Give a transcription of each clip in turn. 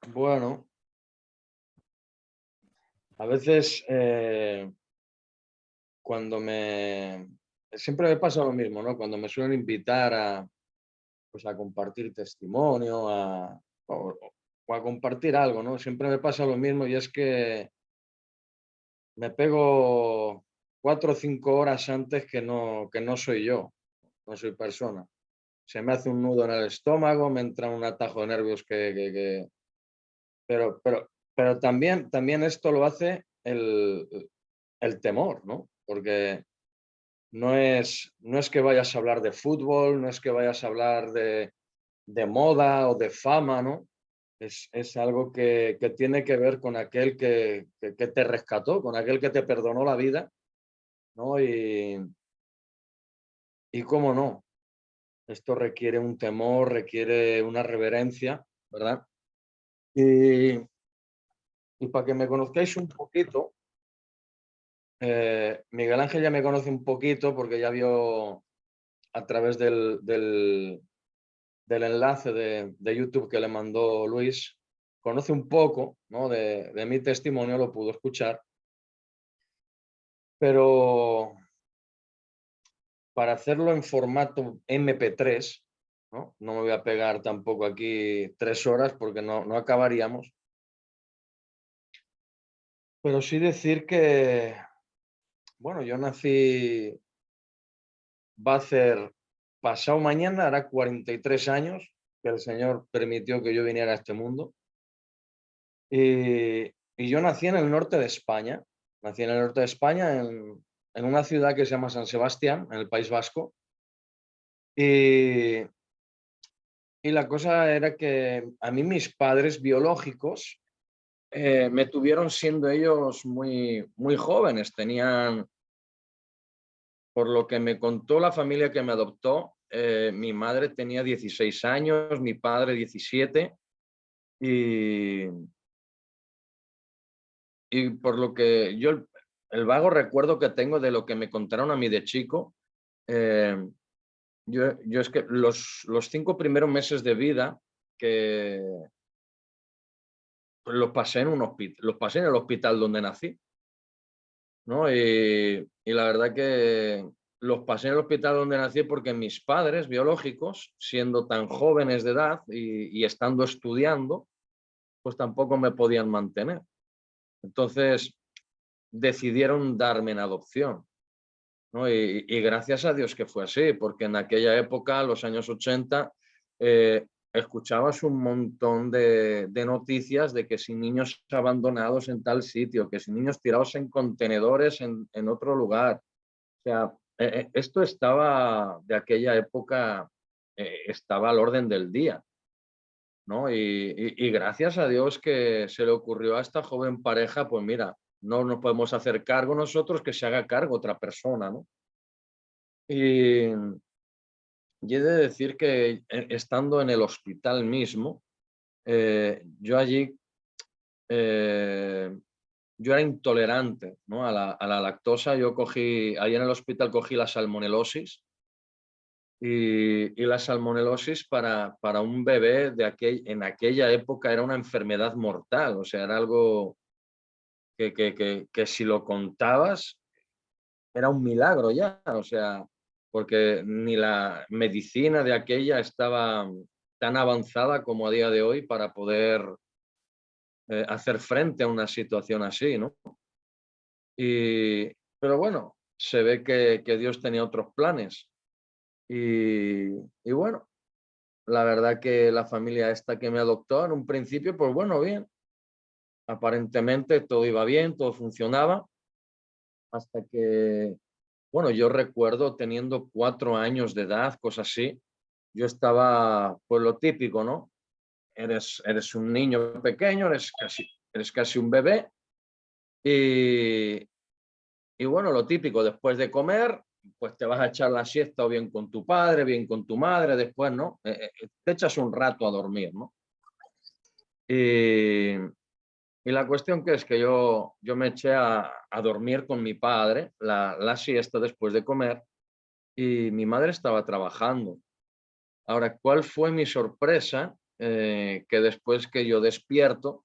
Bueno, a veces cuando me... Siempre me pasa lo mismo, ¿no? Cuando me suelen invitar pues, a compartir testimonio, o a compartir algo, ¿no? Siempre me pasa lo mismo y es que me pego 4 o 5 horas antes que no soy yo, no soy persona. Se me hace un nudo en el estómago, me entra un atajo de nervios pero también esto lo hace el temor, ¿no? Porque no es que vayas a hablar de fútbol, no es que vayas a hablar de moda o de fama, ¿no? Es algo que tiene que ver con aquel que te rescató, con aquel que te perdonó la vida, ¿no? Y cómo no, esto requiere un temor, requiere una reverencia, ¿verdad? Y, y para que me conozcáis un poquito, Miguel Ángel ya me conoce un poquito porque ya vio a través del enlace de YouTube que le mandó Luis, conoce un poco, ¿no? de mi testimonio, lo pudo escuchar, pero para hacerlo en formato MP3, no me voy a pegar tampoco aquí 3 horas porque no acabaríamos, pero sí decir que, bueno, yo nací, va a ser pasado mañana, hará 43 años que el Señor permitió que yo viniera a este mundo. Y yo nací en el norte de España, nací en el norte de España, en una ciudad que se llama San Sebastián, en el País Vasco. Y, y la cosa era que a mí mis padres biológicos me tuvieron siendo ellos muy, muy jóvenes. Tenían, por lo que me contó la familia que me adoptó, mi madre tenía 16 años, mi padre 17. Y, y por lo que yo, el vago recuerdo que tengo de lo que me contaron a mí de chico, eh, yo es que los 5 primeros meses de vida que los pasé en un hospital, los pasé en el hospital donde nací, ¿no? Y la verdad que los pasé en el hospital donde nací porque mis padres biológicos, siendo tan jóvenes de edad y estando estudiando, pues tampoco me podían mantener. Entonces decidieron darme en adopción, ¿no? Y gracias a Dios que fue así, porque en aquella época, los años 80, escuchabas un montón de noticias de que si niños abandonados en tal sitio, que si niños tirados en contenedores en otro lugar. O sea, esto estaba de aquella época, estaba al orden del día, ¿no? Y gracias a Dios que se le ocurrió a esta joven pareja, pues mira, no nos podemos hacer cargo nosotros, que se haga cargo otra persona, ¿no? Y, y he de decir que estando en el hospital mismo, yo allí, eh, yo era intolerante, ¿no? a la lactosa. Yo cogí, ahí en el hospital cogí la salmonelosis y la salmonelosis para un bebé en aquella época era una enfermedad mortal, o sea, era algo que si lo contabas era un milagro ya, o sea, porque ni la medicina de aquella estaba tan avanzada como a día de hoy para poder hacer frente a una situación así, ¿no? Y, pero bueno, se ve que Dios tenía otros planes. Y bueno, la verdad que la familia esta que me adoptó en un principio, pues bueno, bien, aparentemente todo iba bien, todo funcionaba, hasta que, bueno, yo recuerdo teniendo 4 años de edad, cosas así, yo estaba, pues lo típico, ¿no? Eres un niño pequeño, eres casi un bebé y, y bueno, lo típico, después de comer, pues te vas a echar la siesta o bien con tu padre, bien con tu madre, después, ¿no? Te echas un rato a dormir, ¿no? Y, y la cuestión que es que yo me eché a dormir con mi padre, la siesta después de comer, y mi madre estaba trabajando. Ahora, ¿cuál fue mi sorpresa? Que después que yo despierto,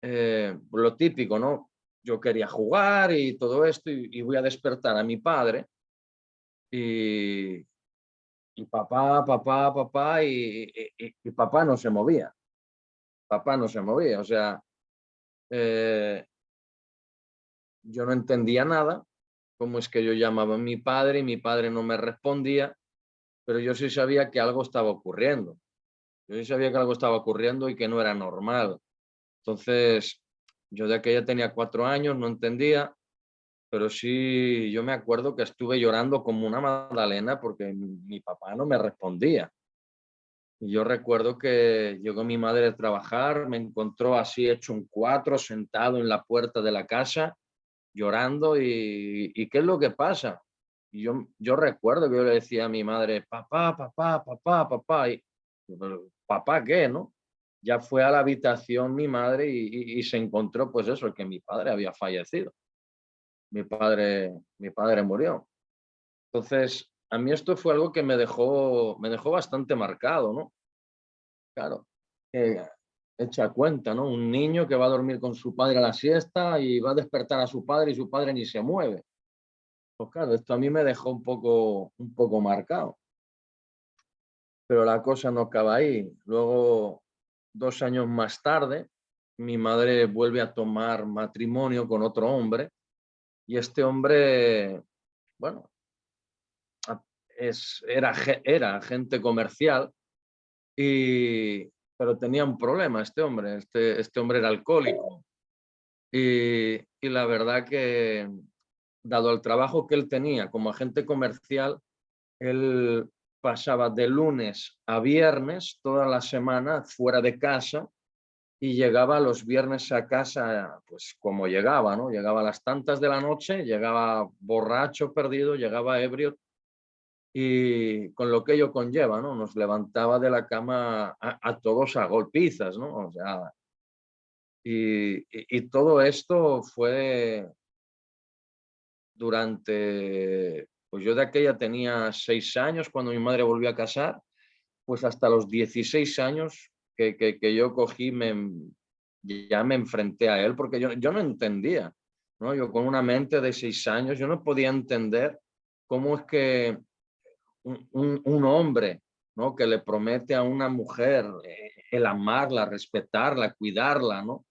lo típico, ¿no? Yo quería jugar y todo esto y voy a despertar a mi padre y, y papá, papá, papá y papá no se movía, papá no se movía. O sea, eh, yo no entendía nada, cómo es que yo llamaba a mi padre y mi padre no me respondía, pero yo sí sabía que algo estaba ocurriendo. Yo sí sabía que algo estaba ocurriendo y que no era normal. Entonces, yo de aquella tenía 4 años, no entendía, pero sí, yo me acuerdo que estuve llorando como una magdalena porque mi papá no me respondía. Y yo recuerdo que llegó mi madre de trabajar, me encontró así hecho un cuatro, sentado en la puerta de la casa, llorando y ¿qué es lo que pasa? Y yo recuerdo que yo le decía a mi madre, papá, papá, papá, papá, y "Pero, ¿papá qué, no?". Ya fue a la habitación mi madre y se encontró pues eso, que mi padre había fallecido, mi padre murió. Entonces, a mí esto fue algo que me dejó bastante marcado, ¿no? Claro, eh, echa cuenta, ¿no? Un niño que va a dormir con su padre a la siesta y va a despertar a su padre y su padre ni se mueve. Pues claro, esto a mí me dejó un poco marcado, pero la cosa no acaba ahí. Luego, 2 años más tarde, mi madre vuelve a tomar matrimonio con otro hombre y este hombre, bueno, a- era agente comercial y, pero tenía un problema este hombre. Este hombre era alcohólico y la verdad que, dado el trabajo que él tenía como agente comercial, él pasaba de lunes a viernes toda la semana fuera de casa y llegaba los viernes a casa, pues como llegaba, ¿no? Llegaba a las tantas de la noche, llegaba borracho, perdido, llegaba ebrio y con lo que ello conlleva, ¿no? Nos levantaba de la cama a todos a golpizas, ¿no? O sea, y todo esto fue durante, pues yo de aquella tenía 6 años cuando mi madre volvió a casar, pues hasta los 16 años que yo cogí, ya me enfrenté a él, porque yo no entendía, ¿no? Yo con una mente de 6 años, yo no podía entender cómo es que un hombre, ¿no? Que le promete a una mujer el amarla, respetarla, cuidarla, ¿no?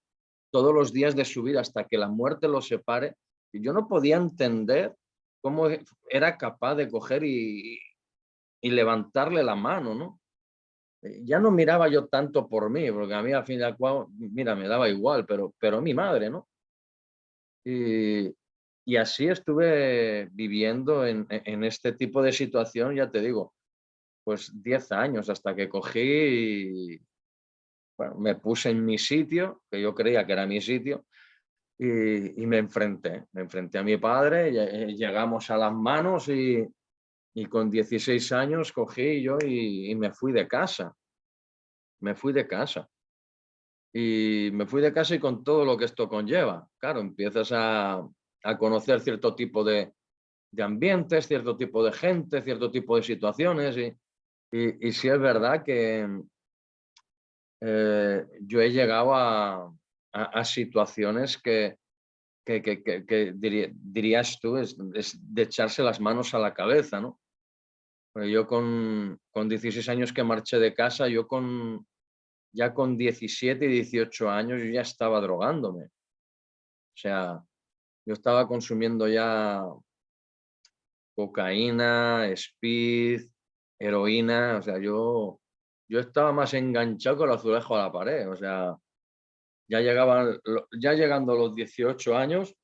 Todos los días de su vida hasta que la muerte los separe, y yo no podía entender cómo era capaz de coger y levantarle la mano, ¿no? Ya no miraba yo tanto por mí, porque a mí al fin y al cabo, mira, me daba igual, pero mi madre, ¿no? Y, y así estuve viviendo en este tipo de situación, ya te digo, pues 10 años hasta que cogí y, bueno, me puse en mi sitio, que yo creía que era mi sitio, y me enfrenté a mi padre, llegamos a las manos y con 16 años cogí yo y me fui de casa, me fui de casa. Y me fui de casa y con todo lo que esto conlleva. Claro, empiezas a conocer cierto tipo de ambientes, cierto tipo de gente, cierto tipo de situaciones y sí es verdad que yo he llegado a situaciones que dirías tú es de echarse las manos a la cabeza, ¿no? Porque yo con 16 años que marché de casa, ya con 17 y 18 años yo ya estaba drogándome. O sea, yo estaba consumiendo ya cocaína, speed, heroína, o sea, yo estaba más enganchado que el azulejo a la pared, o sea, ya llegando a los 18 años,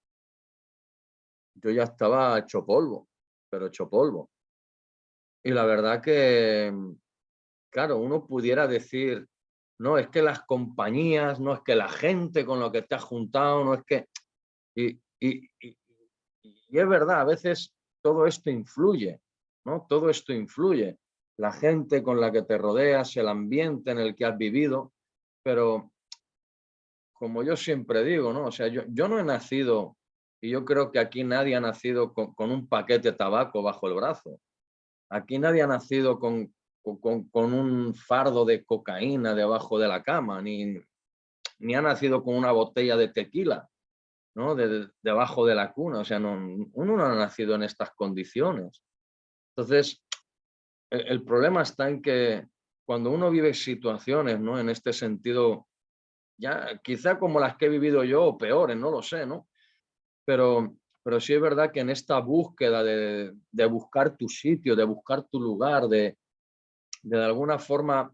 yo ya estaba hecho polvo, pero hecho polvo. Y la verdad que, claro, uno pudiera decir, no, es que las compañías, no es que la gente con la que te has juntado, no es que... Y, y, y, y es verdad, a veces todo esto influye, ¿no? Todo esto influye. La gente con la que te rodeas, el ambiente en el que has vivido, pero como yo siempre digo, ¿no? O sea, yo no he nacido, y yo creo que aquí nadie ha nacido con un paquete de tabaco bajo el brazo. Aquí nadie ha nacido con un fardo de cocaína debajo de la cama, ni ha nacido con una botella de tequila, ¿no? Debajo de la cuna. O sea, uno no ha nacido en estas condiciones. Entonces, el problema está en que cuando uno vive situaciones, ¿no? En este sentido, ya quizá como las que he vivido yo o peores, no lo sé, ¿no? Pero sí es verdad que en esta búsqueda de buscar tu sitio, de buscar tu lugar, de alguna forma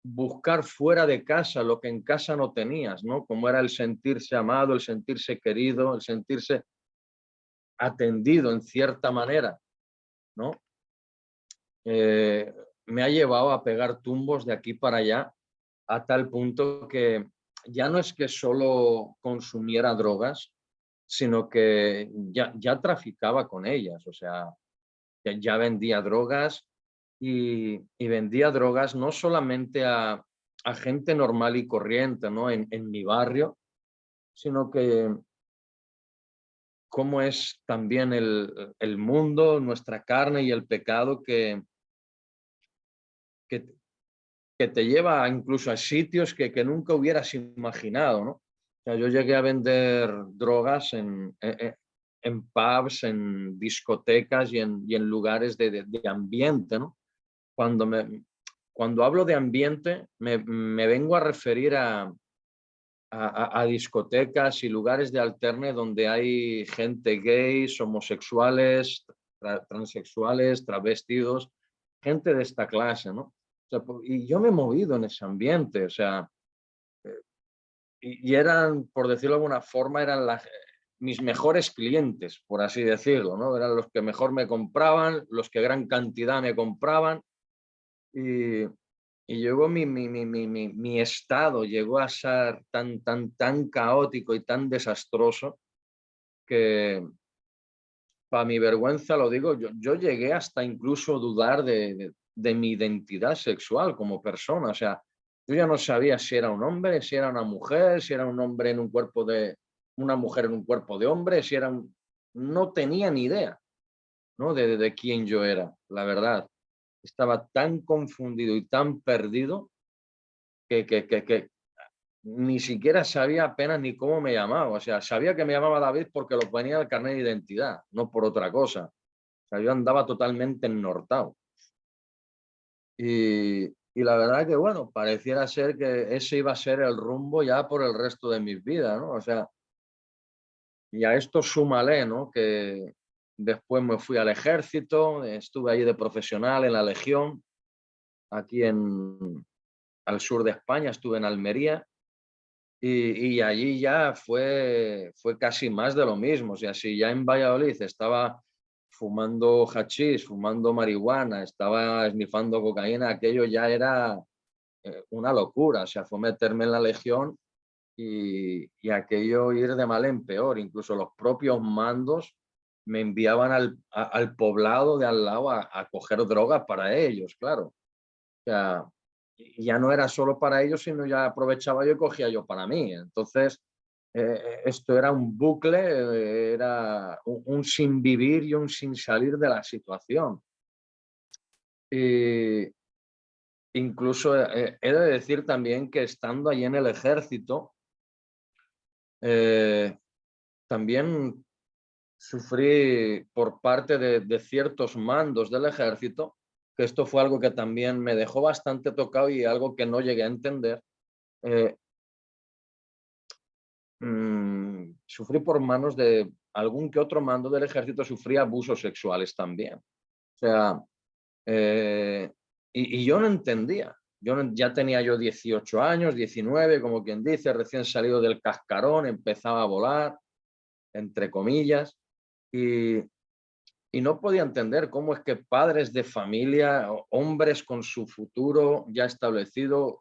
buscar fuera de casa lo que en casa no tenías, ¿no? Como era el sentirse amado, el sentirse querido, el sentirse atendido en cierta manera, ¿no? Eh, Me ha llevado a pegar tumbos de aquí para allá a tal punto que ya no es que solo consumiera drogas, sino que ya traficaba con ellas. O sea, ya vendía drogas y vendía drogas no solamente a gente normal y corriente, ¿no? En mi barrio, sino que cómo es también el mundo, nuestra carne y el pecado que, que te lleva incluso a sitios que nunca hubieras imaginado, ¿no? O sea, yo llegué a vender drogas en pubs, en discotecas y en lugares de ambiente, ¿no? Cuando, cuando hablo de ambiente, me vengo a referir a discotecas y lugares de alterne donde hay gente gays, homosexuales, transexuales, travestidos, gente de esta clase, ¿no? O sea, y yo me he movido en ese ambiente, o sea, y eran, por decirlo de alguna forma, eran mis mejores clientes, por así decirlo, ¿no? Eran los que mejor me compraban, los que gran cantidad me compraban, y, y llegó mi estado, llegó a ser tan caótico y tan desastroso que, para mi vergüenza lo digo, yo llegué hasta incluso dudar de mi identidad sexual como persona. O sea, yo ya no sabía si era un hombre, si era una mujer, si era un hombre en un cuerpo de, una mujer en un cuerpo de hombre, si era no tenía ni idea, ¿no? De quién yo era, la verdad. Estaba tan confundido y tan perdido que ni siquiera sabía apenas ni cómo me llamaba. O sea, sabía que me llamaba David porque lo ponía en el carnet de identidad, no por otra cosa. O sea, yo andaba totalmente ennortado. Y la verdad que, bueno, pareciera ser que ese iba a ser el rumbo ya por el resto de mis vidas, ¿no? O sea, y a esto súmale, ¿no? Que después me fui al ejército, estuve ahí de profesional en la Legión, aquí al sur de España, estuve en Almería. Y allí ya fue casi más de lo mismo. O sea, si ya en Valladolid estaba fumando hachís, fumando marihuana, estaba esnifando cocaína, aquello ya era una locura. O sea, fue meterme en la Legión y aquello ir de mal en peor. Incluso los propios mandos me enviaban al poblado de al lado a coger drogas para ellos, claro. O sea, y ya no era solo para ellos, sino ya aprovechaba yo y cogía yo para mí. Entonces, esto era un bucle, era un sin vivir y un sin salir de la situación. Y incluso he de decir también que estando allí en el ejército, eh, también sufrí por parte de ciertos mandos del ejército, que esto fue algo que también me dejó bastante tocado y algo que no llegué a entender. eh, Sufrí por manos de algún que otro mando del ejército, sufrí abusos sexuales también. O sea, eh, y yo no entendía. Ya tenía yo 18 años, 19, como quien dice, recién salido del cascarón, empezaba a volar, entre comillas, y, y no podía entender cómo es que padres de familia, hombres con su futuro ya establecido,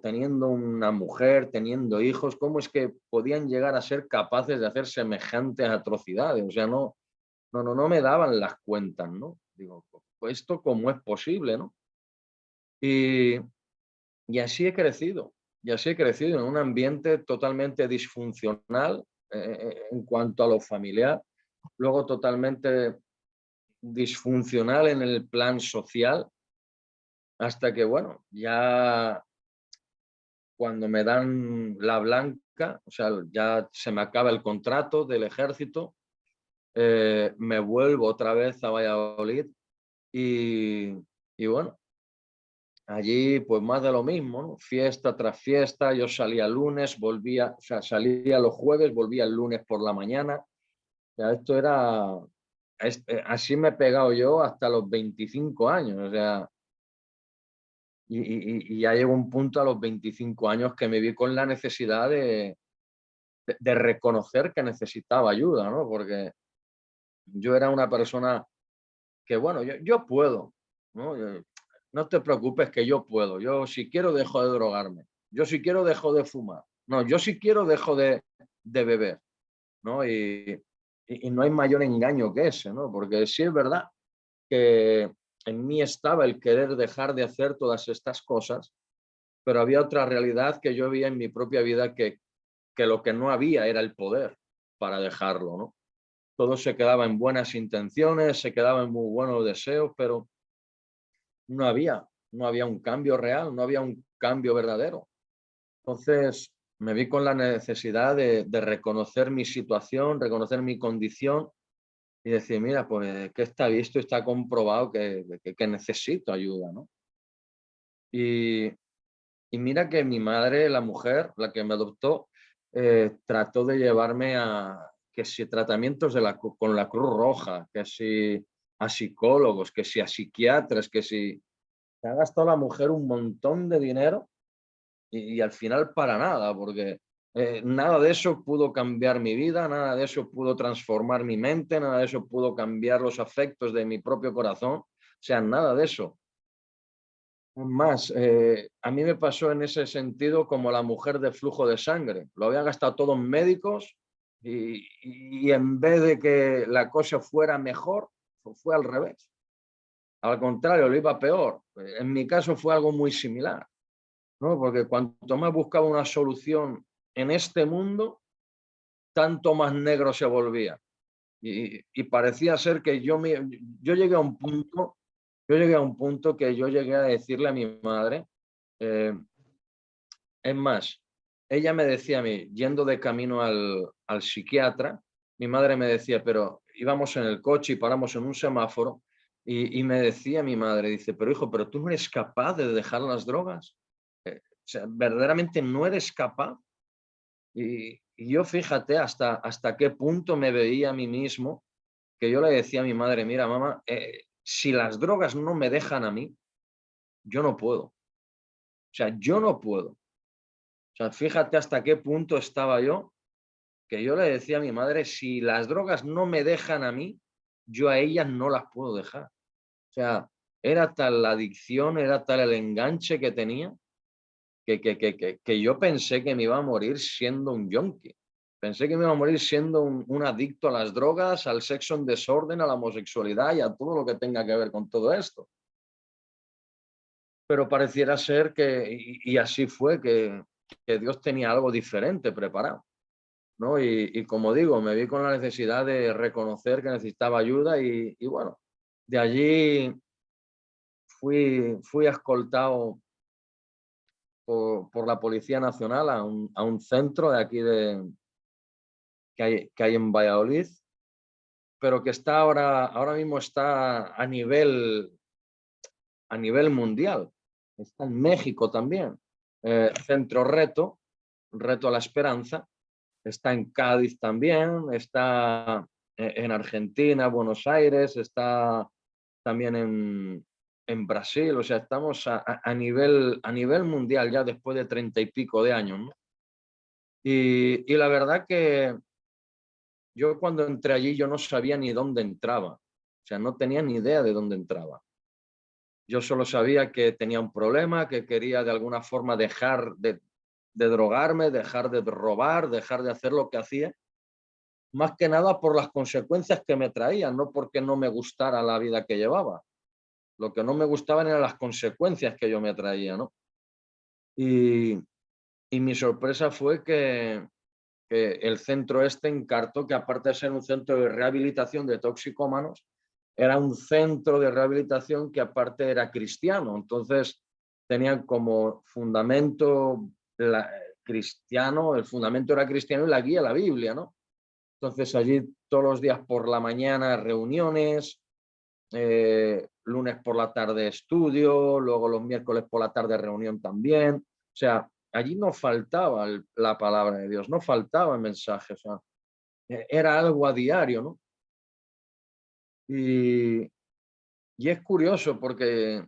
teniendo una mujer, teniendo hijos, ¿cómo es que podían llegar a ser capaces de hacer semejantes atrocidades? O sea, no me daban las cuentas, ¿no? Digo, pues esto cómo es posible, ¿no? Y, y así he crecido, y así he crecido en un ambiente totalmente disfuncional en cuanto a lo familiar, luego totalmente disfuncional en el plan social, hasta que, bueno, ya cuando me dan la blanca, o sea, ya se me acaba el contrato del ejército, me vuelvo otra vez a Valladolid y, y bueno, allí pues más de lo mismo, ¿no? Fiesta tras fiesta, yo salía el lunes, volvía, o sea, salía los jueves, volvía el lunes por la mañana. O sea, esto era, así me he pegado yo hasta los 25 años, o sea, y ya llegó un punto a los 25 años que me vi con la necesidad de reconocer que necesitaba ayuda, ¿no? Porque yo era una persona que, bueno, yo puedo, ¿no? No te preocupes que yo puedo. Yo si quiero dejo de drogarme. Yo si quiero dejo de fumar. No, yo si quiero dejo de beber, ¿no? Y no hay mayor engaño que ese, ¿no? Porque sí es verdad que en mí estaba el querer dejar de hacer todas estas cosas, pero había otra realidad que yo veía en mi propia vida que lo que no había era el poder para dejarlo, ¿no? Todo se quedaba en buenas intenciones, se quedaba en muy buenos deseos, pero no había, no había un cambio real, no había un cambio verdadero. Entonces me vi con la necesidad de reconocer mi situación, reconocer mi condición y decir, mira, pues que está visto, está comprobado que necesito ayuda, ¿no? Y, y mira que mi madre, la mujer, la que me adoptó, trató de llevarme a que si tratamientos con la Cruz Roja, que si a psicólogos, que si a psiquiatras, que si se ha gastado la mujer un montón de dinero y al final para nada, porque nada de eso pudo cambiar mi vida, nada de eso pudo transformar mi mente, nada de eso pudo cambiar los afectos de mi propio corazón, o sea, nada de eso. Más, a mí me pasó en ese sentido como la mujer de flujo de sangre. Lo había gastado todo en médicos y en vez de que la cosa fuera mejor, fue al revés. Al contrario, lo iba peor. En mi caso fue algo muy similar, ¿no? Porque cuanto más buscaba una solución en este mundo, tanto más negro se volvía. Y parecía ser que yo llegué a un punto, yo llegué a un punto que yo llegué a decirle a mi madre, eh, es más, ella me decía a mí, yendo de camino al psiquiatra, mi madre me decía, pero íbamos en el coche y paramos en un semáforo y me decía mi madre, dice, pero hijo, pero tú no eres capaz de dejar las drogas. O sea, verdaderamente no eres capaz. Y yo fíjate hasta qué punto me veía a mí mismo, que yo le decía a mi madre, mira, mamá, si las drogas no me dejan a mí, yo no puedo. O sea, yo no puedo. O sea, fíjate hasta qué punto estaba yo, que yo le decía a mi madre, si las drogas no me dejan a mí, yo a ellas no las puedo dejar. O sea, era tal la adicción, era tal el enganche que tenía, que yo pensé que me iba a morir siendo un yonki. Pensé que me iba a morir siendo un adicto a las drogas, al sexo en desorden, a la homosexualidad y a todo lo que tenga que ver con todo esto. Pero pareciera ser y así fue, que Dios tenía algo diferente preparado, ¿no? Y como digo, me vi con la necesidad de reconocer que necesitaba ayuda y bueno, de allí fui escoltado por la Policía Nacional a un centro de aquí que hay en Valladolid, pero que está ahora mismo está a nivel mundial. Está en México también. Centro Reto, Reto a la Esperanza. Está en Cádiz también, está en Argentina, Buenos Aires, está también en Brasil. O sea, estamos a nivel mundial ya después de 30 y pico de años, ¿no? Y la verdad que yo cuando entré allí yo no sabía ni dónde entraba, o sea, no tenía ni idea de dónde entraba. Yo solo sabía que tenía un problema, que quería de alguna forma dejar de drogarme, dejar de robar, dejar de hacer lo que hacía, más que nada por las consecuencias que me traían, no porque no me gustara la vida que llevaba. Lo que no me gustaban eran las consecuencias que yo me traía, ¿no? Y, y mi sorpresa fue que el centro este encartó que aparte de ser un centro de rehabilitación de toxicómanos, era un centro de rehabilitación que aparte era cristiano. Entonces tenían como fundamento cristiano, el fundamento era cristiano y la guía la Biblia, ¿no? Entonces allí todos los días por la mañana reuniones, lunes por la tarde estudio, luego los miércoles por la tarde reunión también. O sea, allí no faltaba la palabra de Dios, no faltaba el mensaje, o sea, era algo a diario, ¿no? Y, y es curioso porque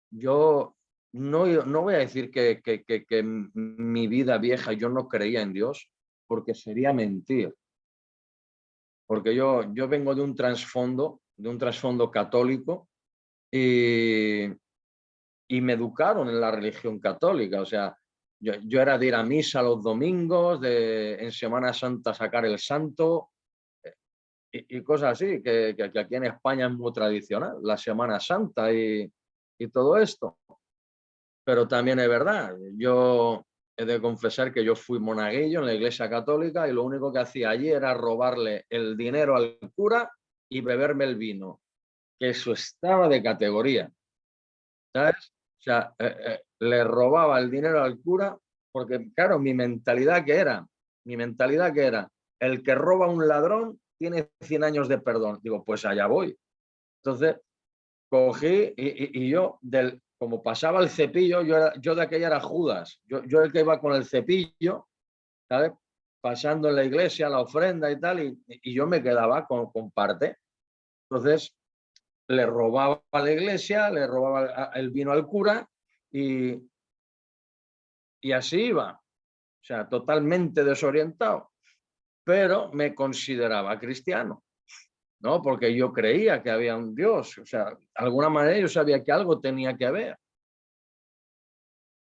yo no voy a decir que mi vida vieja yo no creía en Dios, porque sería mentir. Porque yo vengo de un trasfondo católico y, y me educaron en la religión católica. O sea, yo era de ir a misa los domingos, en Semana Santa sacar el santo y cosas así, que aquí en España es muy tradicional, la Semana Santa y todo esto. Pero también es verdad, yo he de confesar que yo fui monaguillo en la Iglesia Católica y lo único que hacía allí era robarle el dinero al cura y beberme el vino, que eso estaba de categoría, ¿sabes? O sea, le robaba el dinero al cura porque, claro, mi mentalidad que era, el que roba a un ladrón tiene 100 años de perdón. Digo, pues allá voy. Entonces, cogí y yo, como pasaba el cepillo, yo de aquella era Judas, yo el que iba con el cepillo, ¿sabes? Pasando en la iglesia, la ofrenda y tal, y yo me quedaba con parte. Entonces, le robaba a la iglesia, le robaba el vino al cura y, y así iba. O sea, totalmente desorientado, pero me consideraba cristiano, ¿no? Porque yo creía que había un Dios, o sea, de alguna manera yo sabía que algo tenía que haber.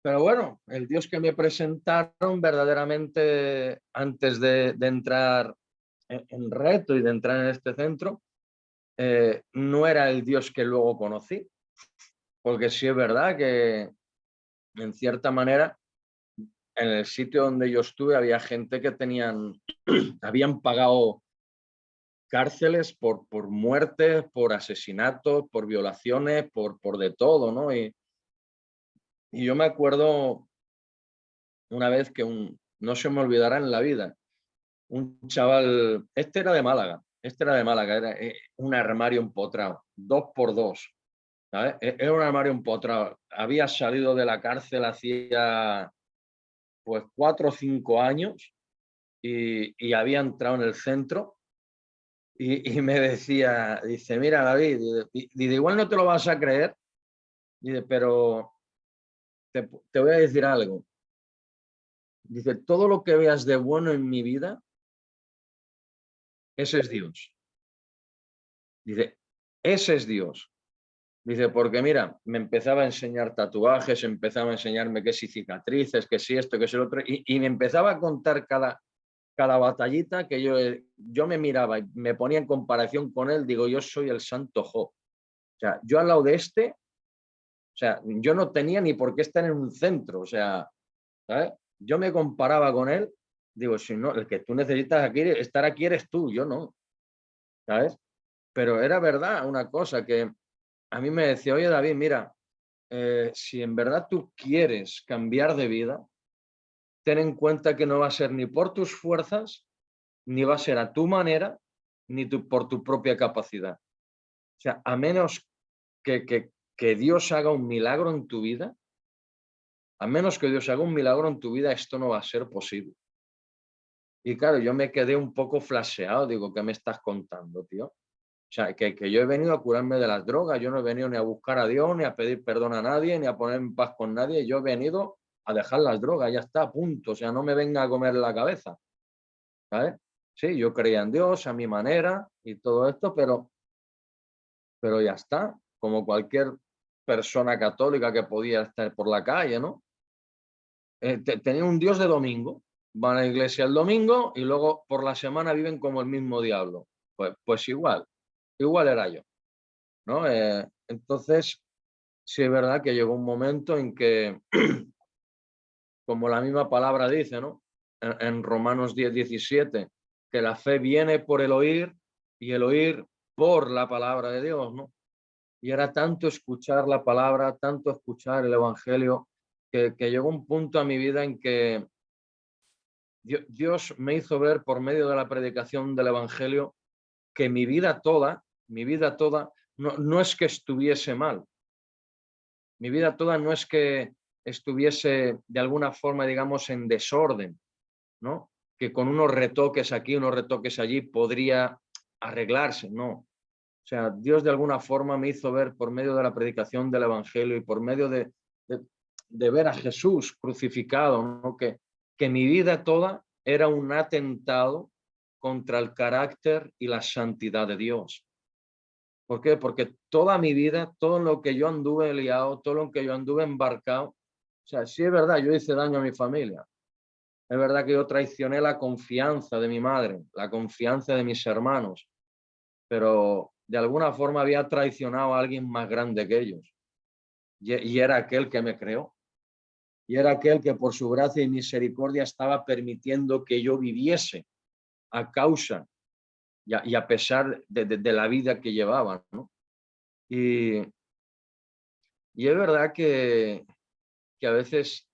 Pero bueno, el Dios que me presentaron verdaderamente antes de entrar en reto y de entrar en este centro, no era el Dios que luego conocí, porque sí es verdad que en cierta manera en el sitio donde yo estuve había gente que habían pagado cárceles por muertes, por asesinatos, por violaciones, por de todo, ¿no? Y yo me acuerdo una vez no se me olvidará en la vida, un chaval, este era de Málaga, era un armario empotrado, 2x2, ¿sabes? Era un armario empotrado, había salido de la cárcel hacía pues 4 o 5 años y había entrado en el centro y me decía, dice, mira David, dice, igual no te lo vas a creer, dice, pero te voy a decir algo, dice, todo lo que veas de bueno en mi vida, ese es Dios. Dice, ese es Dios. Dice, porque mira, me empezaba a enseñar tatuajes, empezaba a enseñarme que si cicatrices, que si esto, que si lo otro, y me empezaba a contar cada batallita que yo me miraba y me ponía en comparación con él, digo, yo soy el santo Job. O sea, yo al lado de o sea, yo no tenía ni por qué estar en un centro, o sea, ¿sabes? Yo me comparaba con él, digo, si no, el que tú necesitas estar aquí eres tú, yo no, ¿sabes? Pero era verdad una cosa que a mí me decía, oye David, mira, si en verdad tú quieres cambiar de vida, ten en cuenta que no va a ser ni por tus fuerzas, ni va a ser a tu manera, ni por tu propia capacidad. O sea, a menos que Dios haga un milagro en tu vida, a menos que Dios haga un milagro en tu vida, esto no va a ser posible. Y claro, yo me quedé un poco flasheado, digo, ¿qué me estás contando, tío? O sea, que yo he venido a curarme de las drogas, yo no he venido ni a buscar a Dios, ni a pedir perdón a nadie, ni a ponerme en paz con nadie, yo he venido a dejar las drogas, ya está, punto. O sea, no me venga a comer la cabeza, ¿sabes? Sí, yo creía en Dios a mi manera y todo esto, pero ya está, como cualquier persona católica que podía estar por la calle, ¿no? Tenían un Dios de domingo, van a la iglesia el domingo y luego por la semana viven como el mismo diablo. Pues igual era yo, ¿no? Entonces, sí es verdad que llegó un momento en que, como la misma palabra dice, ¿no? En Romanos 10:17, que la fe viene por el oír y el oír por la palabra de Dios, ¿no? Y era tanto escuchar la palabra, tanto escuchar el Evangelio, que llegó un punto a mi vida en que Dios me hizo ver por medio de la predicación del Evangelio que mi vida toda, no es que estuviese mal. Mi vida toda no es que estuviese de alguna forma, digamos, en desorden, ¿no? Que con unos retoques aquí, unos retoques allí podría arreglarse, no. O sea, Dios de alguna forma me hizo ver por medio de la predicación del Evangelio y por medio de ver a Jesús crucificado, ¿no? Que mi vida toda era un atentado contra el carácter y la santidad de Dios. ¿Por qué? Porque toda mi vida, todo lo que yo anduve liado, todo lo que yo anduve embarcado, o sea, sí es verdad, yo hice daño a mi familia. Es verdad que yo traicioné la confianza de mi madre, la confianza de mis hermanos, pero de alguna forma había traicionado a alguien más grande que ellos. Y era aquel que me creó. Y era aquel que por su gracia y misericordia estaba permitiendo que yo viviese a causa y a pesar de la vida que llevaba, ¿no? Y, y es verdad que a veces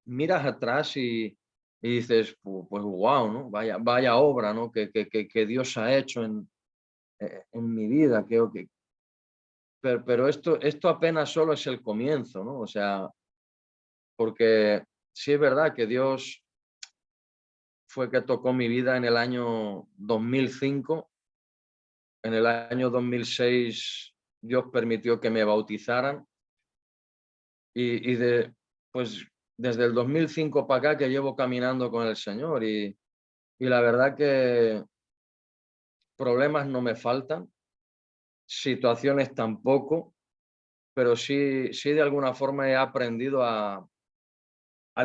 miras atrás y dices, pues wow, ¿no? Vaya obra, ¿no? Que Dios ha hecho en mi vida. Pero esto apenas solo es el comienzo, ¿no? O sea, porque sí es verdad que Dios fue que tocó mi vida en el año 2005. En el año 2006 Dios permitió que me bautizaran pues desde el 2005 para acá que llevo caminando con el Señor y la verdad que problemas no me faltan, situaciones tampoco, pero sí de alguna forma he aprendido a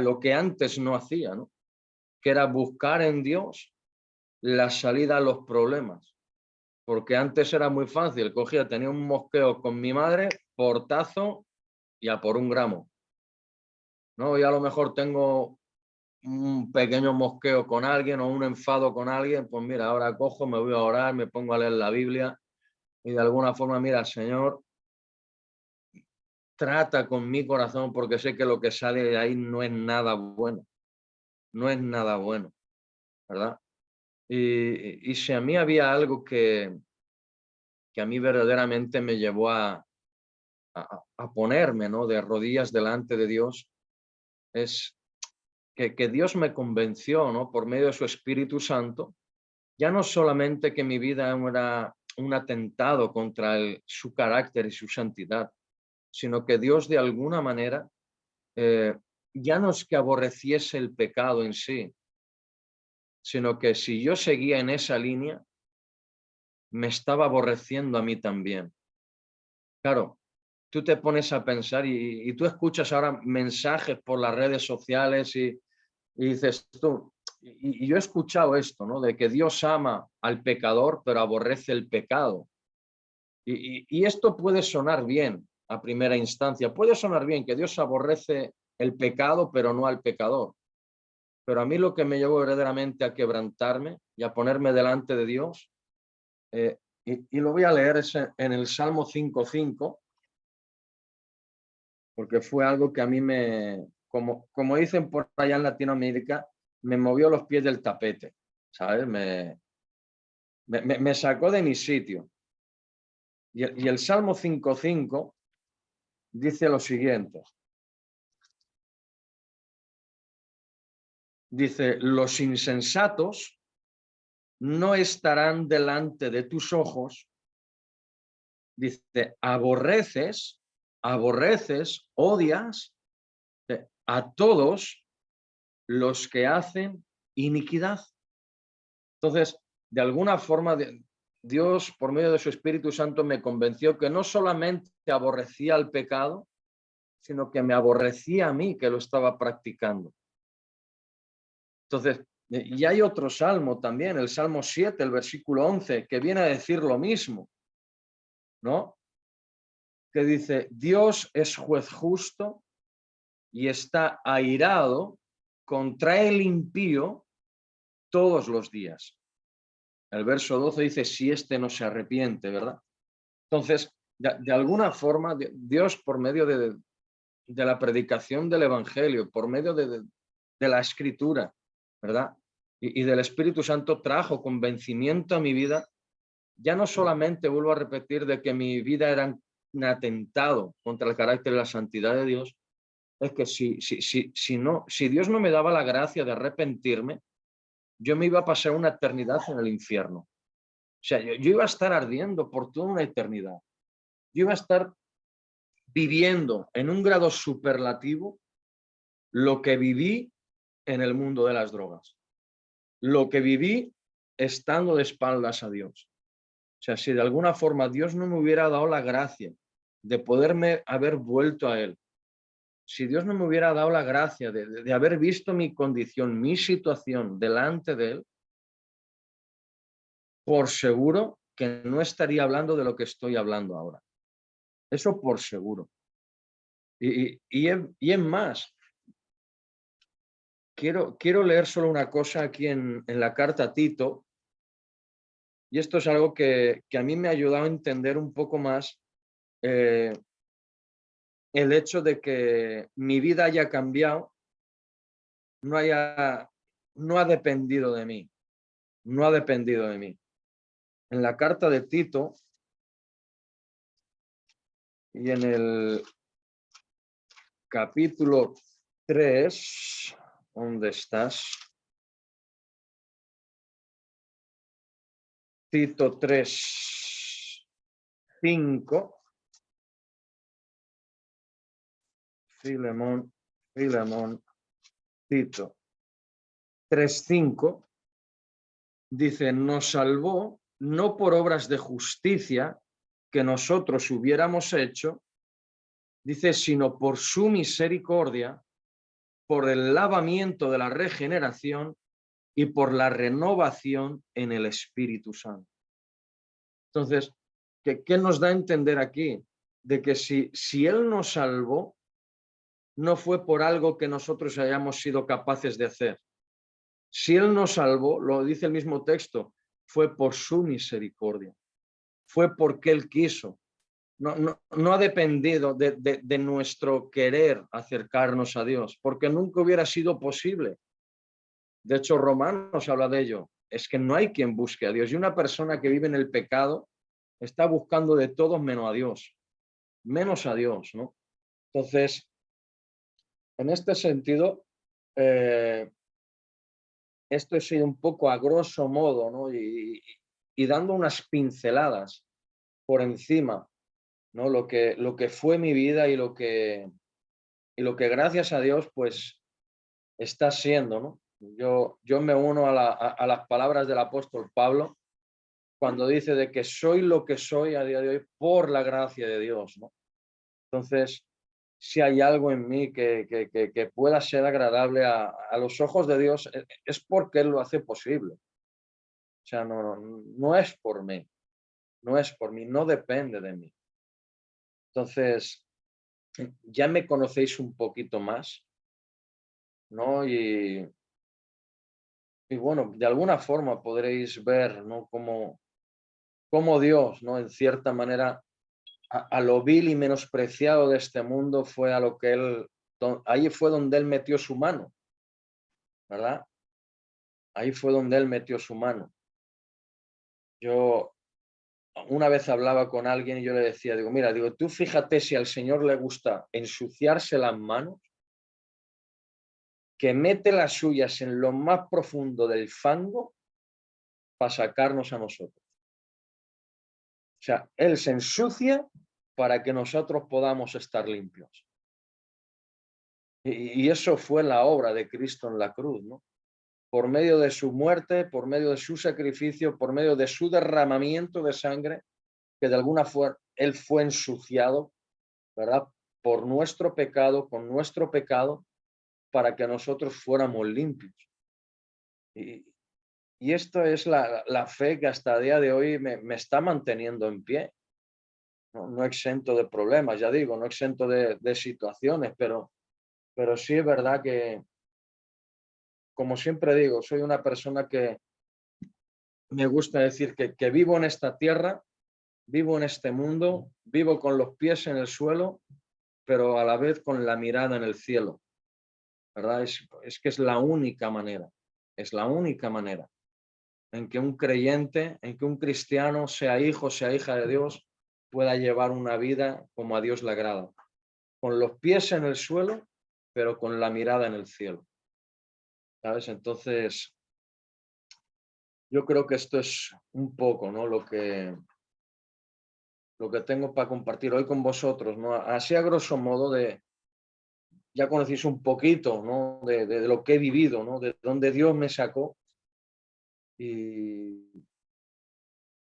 lo que antes no hacía, ¿no? Que era buscar en Dios la salida a los problemas. Porque antes era muy fácil, tenía un mosqueo con mi madre, portazo y a por un gramo, ¿no? Y a lo mejor tengo un pequeño mosqueo con alguien o un enfado con alguien, pues mira, ahora cojo, me voy a orar, me pongo a leer la Biblia y de alguna forma, mira, Señor, trata con mi corazón porque sé que lo que sale de ahí no es nada bueno, no es nada bueno, ¿verdad? Y si a mí había algo que a mí verdaderamente me llevó a ponerme, ¿no? De rodillas delante de Dios, es que Dios me convenció, ¿no? Por medio de su Espíritu Santo, ya no solamente que mi vida era un atentado contra su carácter y su santidad, sino que Dios de alguna manera eh, ya no es que aborreciese el pecado en sí, sino que si yo seguía en esa línea, me estaba aborreciendo a mí también. Claro, tú te pones a pensar y tú escuchas ahora mensajes por las redes sociales y dices tú, y yo he escuchado esto, ¿no? De que Dios ama al pecador, pero aborrece el pecado. Y esto puede sonar bien a primera instancia, puede sonar bien que Dios aborrece el pecado, pero no al pecador. Pero a mí lo que me llevó verdaderamente a quebrantarme y a ponerme delante de Dios, y lo voy a leer es en el Salmo 5:5, porque fue algo que a mí como dicen por allá en Latinoamérica, me movió los pies del tapete, ¿sabes? Me sacó de mi sitio. Y el Salmo 5:5 dice lo siguiente. Dice, los insensatos no estarán delante de tus ojos. Dice, aborreces, odias a todos los que hacen iniquidad. Entonces, de alguna forma, Dios, por medio de su Espíritu Santo, me convenció que no solamente aborrecía el pecado, sino que me aborrecía a mí que lo estaba practicando. Entonces, y hay otro salmo también, el Salmo 7, el versículo 11, que viene a decir lo mismo, ¿no? Que dice, Dios es juez justo y está airado contra el impío todos los días. El verso 12 dice, si éste no se arrepiente, ¿verdad? Entonces, de alguna forma, Dios, por medio de la predicación del Evangelio, por medio de la Escritura, ¿verdad? Y del Espíritu Santo trajo convencimiento a mi vida. Ya no solamente, vuelvo a repetir, de que mi vida era un atentado contra el carácter y la santidad de Dios, es que si Dios no me daba la gracia de arrepentirme, yo me iba a pasar una eternidad en el infierno. O sea, yo iba a estar ardiendo por toda una eternidad. Yo iba a estar viviendo en un grado superlativo lo que viví en el mundo de las drogas, lo que viví estando de espaldas a Dios. O sea, si de alguna forma Dios no me hubiera dado la gracia de poderme haber vuelto a Él, si Dios no me hubiera dado la gracia de haber visto mi condición, mi situación delante de Él, por seguro que no estaría hablando de lo que estoy hablando ahora. Eso por seguro. Y es más, quiero leer solo una cosa aquí en la carta a Tito, y esto es algo que a mí me ha ayudado a entender un poco más el hecho de que mi vida haya cambiado, no ha dependido de mí, no ha dependido de mí. En la carta de Tito y en el capítulo 3, ¿dónde estás? Tito 3, 5. Filemón, Tito 3:5 dice, nos salvó no por obras de justicia que nosotros hubiéramos hecho, dice, sino por su misericordia, por el lavamiento de la regeneración y por la renovación en el Espíritu Santo. Entonces, ¿qué nos da a entender aquí? De que si Él nos salvó, no fue por algo que nosotros hayamos sido capaces de hacer. Si Él nos salvó, lo dice el mismo texto, fue por su misericordia, fue porque Él quiso. No ha dependido de nuestro querer acercarnos a Dios, porque nunca hubiera sido posible. De hecho, Romanos habla de ello. Es que no hay quien busque a Dios. Y una persona que vive en el pecado está buscando de todos menos a Dios, ¿no? Entonces, en este sentido, esto es un poco a grosso modo, ¿no? Y dando unas pinceladas por encima, ¿no? Lo que fue mi vida y lo que gracias a Dios, pues, está siendo, ¿no? Yo me uno a las palabras del apóstol Pablo cuando dice de que soy lo que soy a día de hoy por la gracia de Dios, ¿no? Entonces, si hay algo en mí que pueda ser agradable a los ojos de Dios, es porque Él lo hace posible. O sea, no es por mí, no es por mí, no depende de mí. Entonces, ya me conocéis un poquito más, ¿no? Y bueno, de alguna forma podréis ver, ¿no? Cómo Dios, ¿no? En cierta manera, a lo vil y menospreciado de este mundo fue a lo que Él, ahí fue donde Él metió su mano, ¿verdad? Ahí fue donde Él metió su mano. Yo una vez hablaba con alguien y yo le decía, digo, mira, digo, tú fíjate si al Señor le gusta ensuciarse las manos, que mete las suyas en lo más profundo del fango para sacarnos a nosotros. O sea, Él se ensucia para que nosotros podamos estar limpios. Y eso fue la obra de Cristo en la cruz, ¿no? Por medio de su muerte, por medio de su sacrificio, por medio de su derramamiento de sangre, que de alguna forma Él fue ensuciado, ¿verdad? Por nuestro pecado, con nuestro pecado, para que nosotros fuéramos limpios. Y esto es la fe que hasta el día de hoy me está manteniendo en pie. No exento de problemas, ya digo, no exento de situaciones, pero sí es verdad que, como siempre digo, soy una persona que me gusta decir que vivo en esta tierra, vivo en este mundo, vivo con los pies en el suelo, pero a la vez con la mirada en el cielo, ¿verdad? Es que es la única manera, es la única manera en que un creyente, en que un cristiano, sea hijo, sea hija de Dios, pueda llevar una vida como a Dios le agrada, con los pies en el suelo, pero con la mirada en el cielo, ¿sabes? Entonces, yo creo que esto es un poco, ¿no? Lo que tengo para compartir hoy con vosotros, ¿no? Así a grosso modo ya conocéis un poquito, ¿no? De lo que he vivido, ¿no? De donde Dios me sacó y,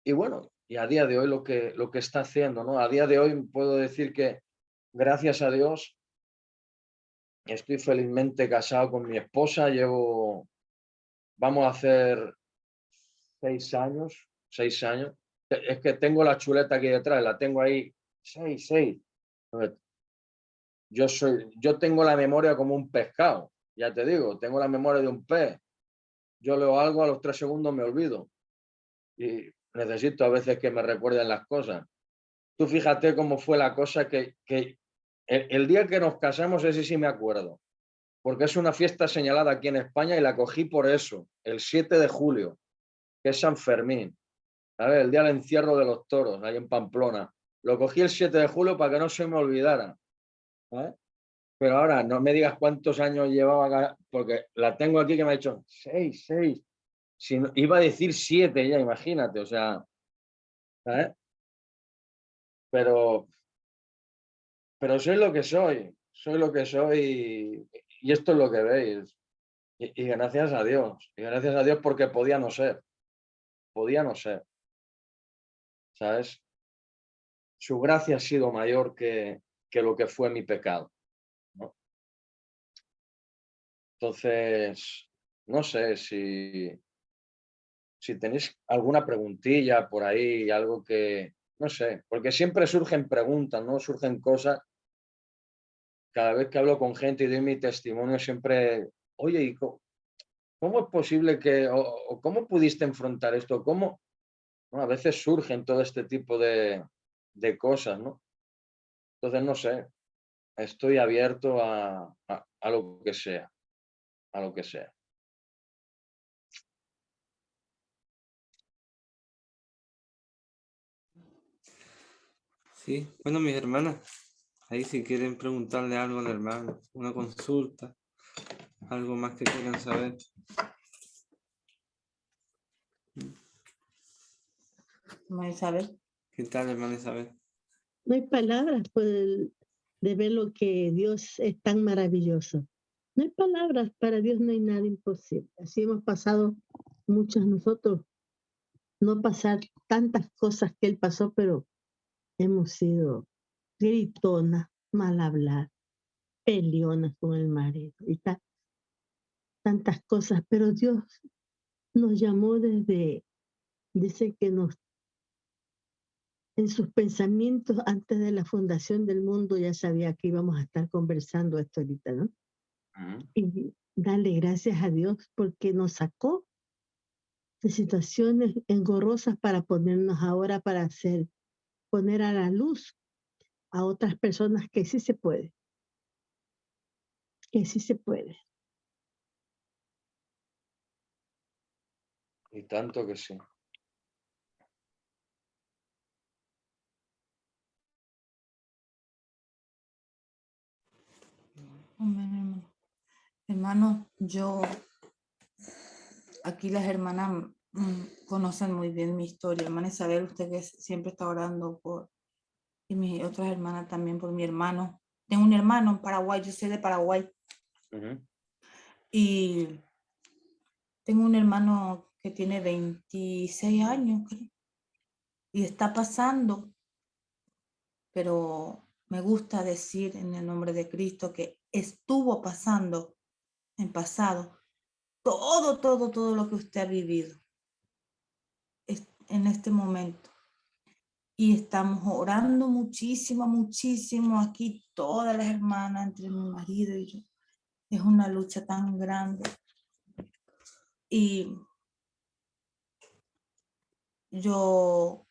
y bueno, y a día de hoy lo que está haciendo, ¿no? A día de hoy puedo decir que gracias a Dios estoy felizmente casado con mi esposa, vamos a hacer 6 años, 6 años. Es que tengo la chuleta aquí detrás, la tengo ahí, 6. Yo tengo la memoria como un pescado, ya te digo, tengo la memoria de un pez. Yo leo algo, a los 3 segundos me olvido y necesito a veces que me recuerden las cosas. Tú fíjate cómo fue la cosa que el día que nos casamos, ese sí me acuerdo, porque es una fiesta señalada aquí en España y la cogí por eso, el 7 de julio, que es San Fermín, ¿sabes? El día del encierro de los toros, ahí en Pamplona. Lo cogí el 7 de julio para que no se me olvidara, ¿sabes? Pero ahora no me digas cuántos años llevaba, porque la tengo aquí que me ha dicho 6. Si no, iba a decir 7 ya, imagínate, o sea, ¿sabes? Pero, pero soy lo que soy y esto es lo que veis. Y gracias a Dios porque podía no ser, ¿sabes? Su gracia ha sido mayor que lo que fue mi pecado, ¿no? Entonces, no sé si tenéis alguna preguntilla por ahí, algo que, no sé, porque siempre surgen preguntas, ¿no? Surgen cosas. Cada vez que hablo con gente y doy mi testimonio, siempre, oye, ¿y cómo es posible o cómo pudiste enfrentar esto? ¿Cómo? Bueno, a veces surgen todo este tipo de cosas, ¿no? Entonces, no sé, estoy abierto a lo que sea, a lo que sea. Sí, bueno, mis hermanas, ahí si quieren preguntarle algo al hermano, una consulta, algo más que quieran saber. Hermana Isabel. ¿Qué tal, hermana Isabel? No hay palabras de ver lo que Dios es tan maravilloso. No hay palabras, para Dios no hay nada imposible. Así hemos pasado muchos nosotros, no pasar tantas cosas que Él pasó, pero hemos sido gritonas, mal hablar, peleonas con el marido y tantas cosas, pero Dios nos llamó dice que en sus pensamientos antes de la fundación del mundo ya sabía que íbamos a estar conversando esto ahorita, ¿no? Y darle gracias a Dios porque nos sacó de situaciones engorrosas para ponernos ahora poner a la luz a otras personas que sí se puede, que sí se puede. Y tanto que sí. Amén, hermano, aquí las hermanas conocen muy bien mi historia. Hermana Isabel, usted que siempre está orando y mis otras hermanas también por mi hermano. Tengo un hermano en Paraguay, yo soy de Paraguay. Y tengo un hermano que tiene 26 años, creo, y está pasando, pero me gusta decir en el nombre de Cristo que estuvo pasando en pasado todo lo que usted ha vivido en este momento. Y estamos orando muchísimo aquí, todas las hermanas, entre mi marido y yo. Es una lucha tan grande. Y yo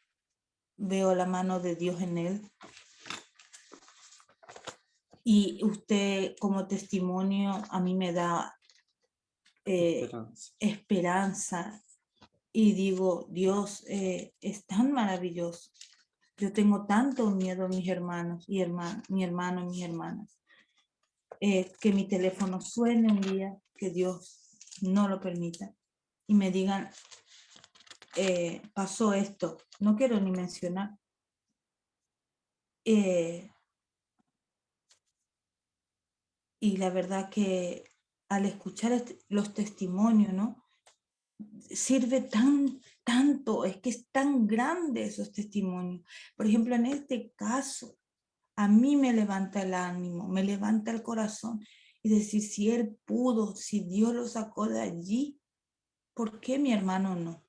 veo la mano de Dios en él. Y usted como testimonio a mí me da esperanza. Y digo, Dios es tan maravilloso. Yo tengo tanto miedo a mis hermanos y mi hermano y mis hermanas. Que mi teléfono suene un día, que Dios no lo permita. Y me digan, pasó esto. No quiero ni mencionar. Y la verdad que al escuchar los testimonios, ¿no? Sirve tanto, es que es tan grande esos testimonios. Por ejemplo, en este caso, a mí me levanta el ánimo, me levanta el corazón y decir, si él pudo, si Dios lo sacó de allí, ¿por qué mi hermano no?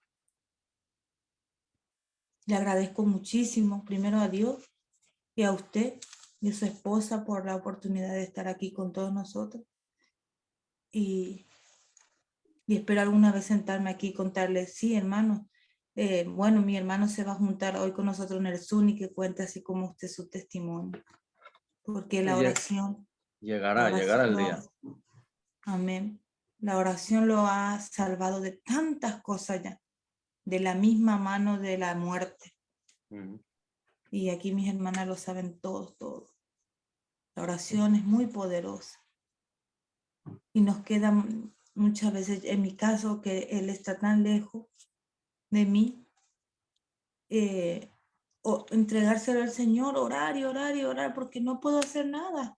Le agradezco muchísimo, primero a Dios y a usted y a su esposa por la oportunidad de estar aquí con todos nosotros. Y espero alguna vez sentarme aquí y contarles, sí, hermano, bueno, mi hermano se va a juntar hoy con nosotros en el Zoom y que cuente así como usted su testimonio. Porque la oración... Llegará el día. Amén. La oración lo ha salvado de tantas cosas ya, de la misma mano de la muerte. Y aquí mis hermanas lo saben todos. La oración es muy poderosa. Y nos queda muchas veces, en mi caso, que él está tan lejos de mí, entregárselo al Señor, orar y orar y orar, porque no puedo hacer nada.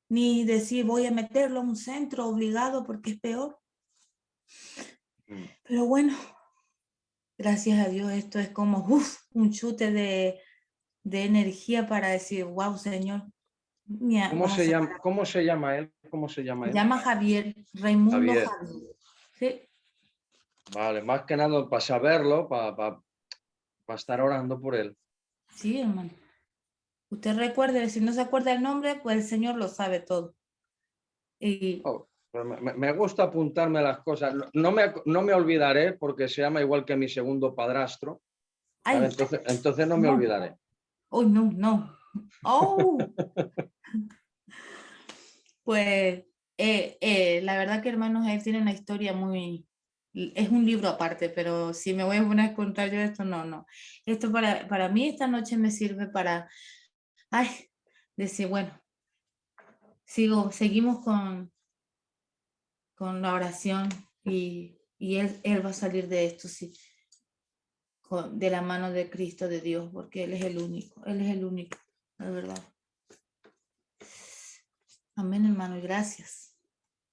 Ni decir voy a meterlo a un centro obligado porque es peor. Pero bueno, gracias a Dios esto es como un chute de energía para decir, wow, Señor. ¿Cómo se llama él? Se llama Javier, Raimundo Javier. Sí. Vale, más que nada para saberlo, para estar orando por él. Sí, hermano. Usted recuerde, si no se acuerda el nombre, pues el Señor lo sabe todo. Y... me gusta apuntarme las cosas. No me olvidaré porque se llama igual que mi segundo padrastro. Ay, entonces no me olvidaré. Oh, no. Oh. Pues la verdad que hermanos, él tiene una historia muy... Es un libro aparte, pero si me voy a poner a contar yo esto, no. Esto para mí esta noche me sirve para decir, bueno, seguimos con la oración y él va a salir de esto, sí, de la mano de Cristo, de Dios, porque Él es el único, la verdad. Amén, hermano, y gracias.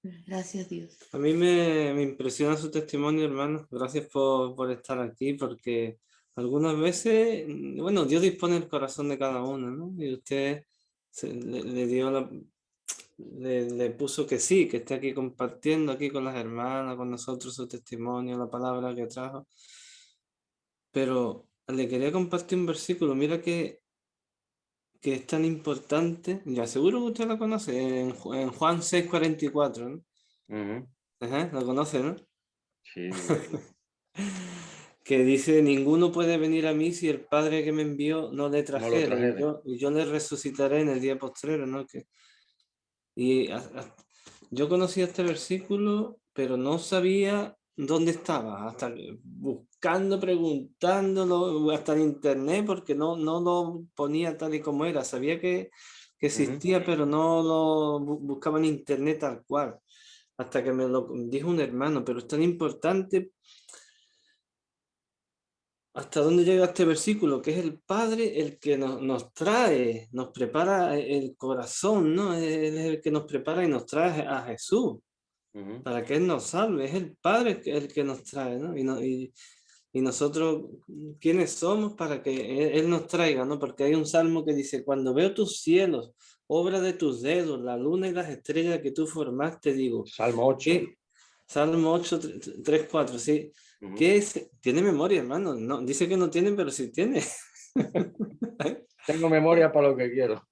Gracias, Dios. A mí me impresiona su testimonio, hermano. Gracias por estar aquí, porque algunas veces, bueno, Dios dispone el corazón de cada uno, ¿no? Y usted le dio le puso que sí, que esté aquí compartiendo aquí con las hermanas, con nosotros su testimonio, la palabra que trajo. Pero le quería compartir un versículo, mira que es tan importante, ya seguro que usted lo conoce, en Juan 6:44, ¿no? Ajá, lo conoce, ¿no? Sí. Que dice, ninguno puede venir a mí si el Padre que me envió no le trajera, y yo le resucitaré en el día postrero, ¿no? Yo conocía este versículo, pero no sabía dónde estaba, hasta buscando, preguntándolo, hasta en internet, porque no lo ponía tal y como era. Sabía que existía, pero no lo buscaba en internet tal cual, hasta que me lo dijo un hermano. Pero es tan importante hasta dónde llega este versículo, que es el Padre el que nos trae, nos prepara el corazón, ¿no? Él es el que nos prepara y nos trae a Jesús, para que Él nos salve. Es el Padre el que nos trae, ¿no? Y nosotros, ¿quiénes somos para que Él nos traiga, ¿no? Porque hay un salmo que dice, cuando veo tus cielos, obra de tus dedos, la luna y las estrellas que tú formaste, digo. Salmo 8. Salmo 8, 3, 4, sí. ¿Qué es? Tiene memoria, hermano. No, dice que no tiene, pero sí tiene. Tengo memoria para lo que quiero.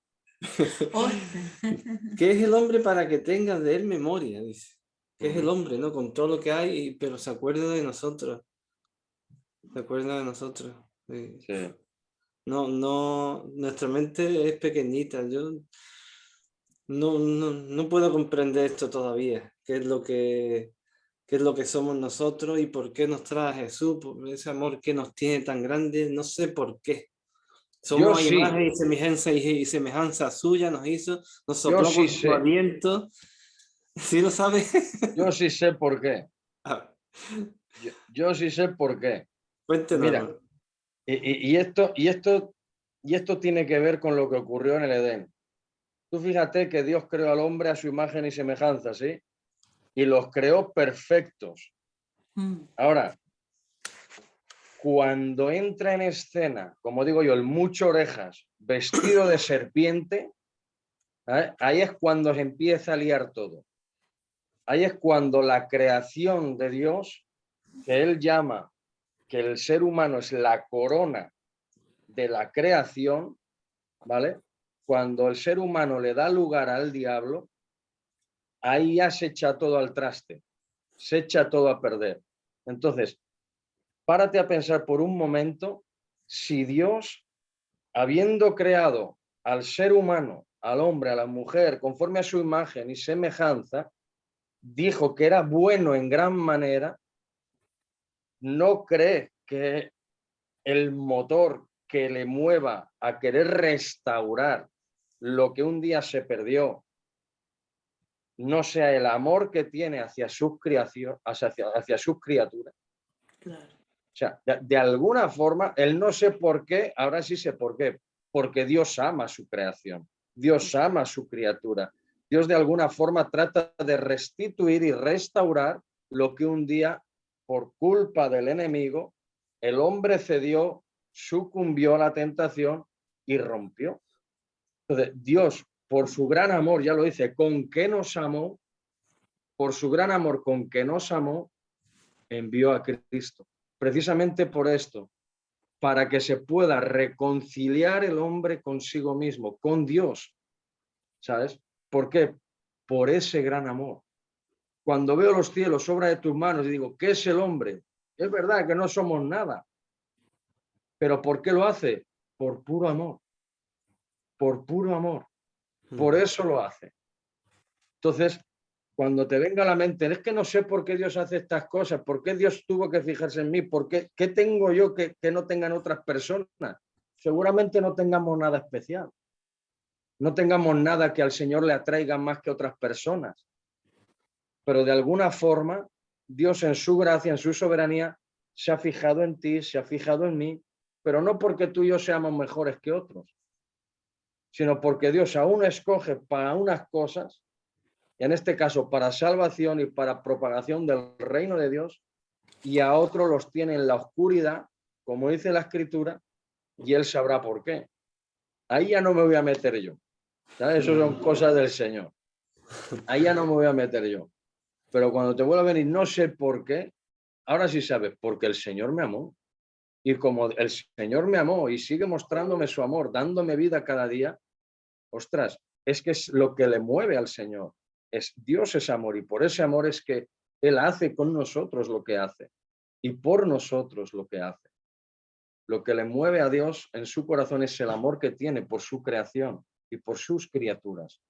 ¿Qué es el hombre para que tenga de él memoria? Dice. ¿Qué es el hombre, no? Con todo lo que hay, pero se acuerda de nosotros. Se acuerda de nosotros. Sí. Sí. No, nuestra mente es pequeñita. Yo no puedo comprender esto todavía. ¿Qué es lo que somos nosotros y por qué nos trae a Jesús? Por ese amor que nos tiene tan grande, no sé por qué. Yo Somos a sí, imagen y semejanza suya, nos hizo, nos yo sopló sí con su sé, aliento. ¿Sí lo sabe? yo sí sé por qué. Ah, Yo sí sé por qué. cuéntenos, Mira, hermano. y esto tiene que ver con lo que ocurrió en el Edén. Tú fíjate que Dios creó al hombre a su imagen y semejanza, ¿sí? Y los creó perfectos. Mm, Ahora, cuando entra en escena, como digo yo, el mucho orejas, vestido de serpiente, ¿eh? Ahí es cuando se empieza a liar todo. Ahí es cuando la creación de Dios, que él llama que el ser humano es la corona de la creación, ¿vale? Cuando el ser humano le da lugar al diablo, ahí ya se echa todo al traste, se echa todo a perder. Entonces, párate a pensar por un momento si Dios, habiendo creado al ser humano, al hombre, a la mujer, conforme a su imagen y semejanza, dijo que era bueno en gran manera, no cree que el motor que le mueva a querer restaurar lo que un día se perdió no sea el amor que tiene hacia sus criaturas. claro. O sea, de alguna forma, él no sé por qué, ahora sí sé por qué, porque Dios ama su creación, Dios ama su criatura. Dios de alguna forma trata de restituir y restaurar lo que un día, por culpa del enemigo, el hombre cedió, sucumbió a la tentación y rompió. Entonces, Dios, por su gran amor, ya lo dice, con que nos amó, por su gran amor con que nos amó, envió a Cristo. Precisamente por esto, para que se pueda reconciliar el hombre consigo mismo, con Dios. ¿Sabes? ¿Por qué? Por ese gran amor. Cuando veo los cielos, obra de tus manos, y digo, ¿qué es el hombre? Es verdad que no somos nada. ¿Pero por qué lo hace? Por puro amor. Por puro amor. Por eso lo hace. Entonces, cuando te venga a la mente, es que no sé por qué Dios hace estas cosas, por qué Dios tuvo que fijarse en mí, qué tengo yo que no tengan otras personas. Seguramente no tengamos nada especial, no tengamos nada que al Señor le atraiga más que otras personas, pero de alguna forma Dios en su gracia, en su soberanía, se ha fijado en ti, se ha fijado en mí, pero no porque tú y yo seamos mejores que otros, sino porque Dios aún escoge para unas cosas, en este caso para salvación y para propagación del reino de Dios, y a otros los tiene en la oscuridad, como dice la Escritura, y Él sabrá por qué. Ahí ya no me voy a meter yo. ¿Sabes? Eso son cosas del Señor. Ahí ya no me voy a meter yo. Pero cuando te vuelva a venir, no sé por qué, ahora sí sabes, porque el Señor me amó. Y como el Señor me amó y sigue mostrándome su amor, dándome vida cada día, ostras, es que es lo que le mueve al Señor. Dios es amor y por ese amor es que Él hace con nosotros lo que hace y por nosotros lo que hace. Lo que le mueve a Dios en su corazón es el amor que tiene por su creación y por sus criaturas,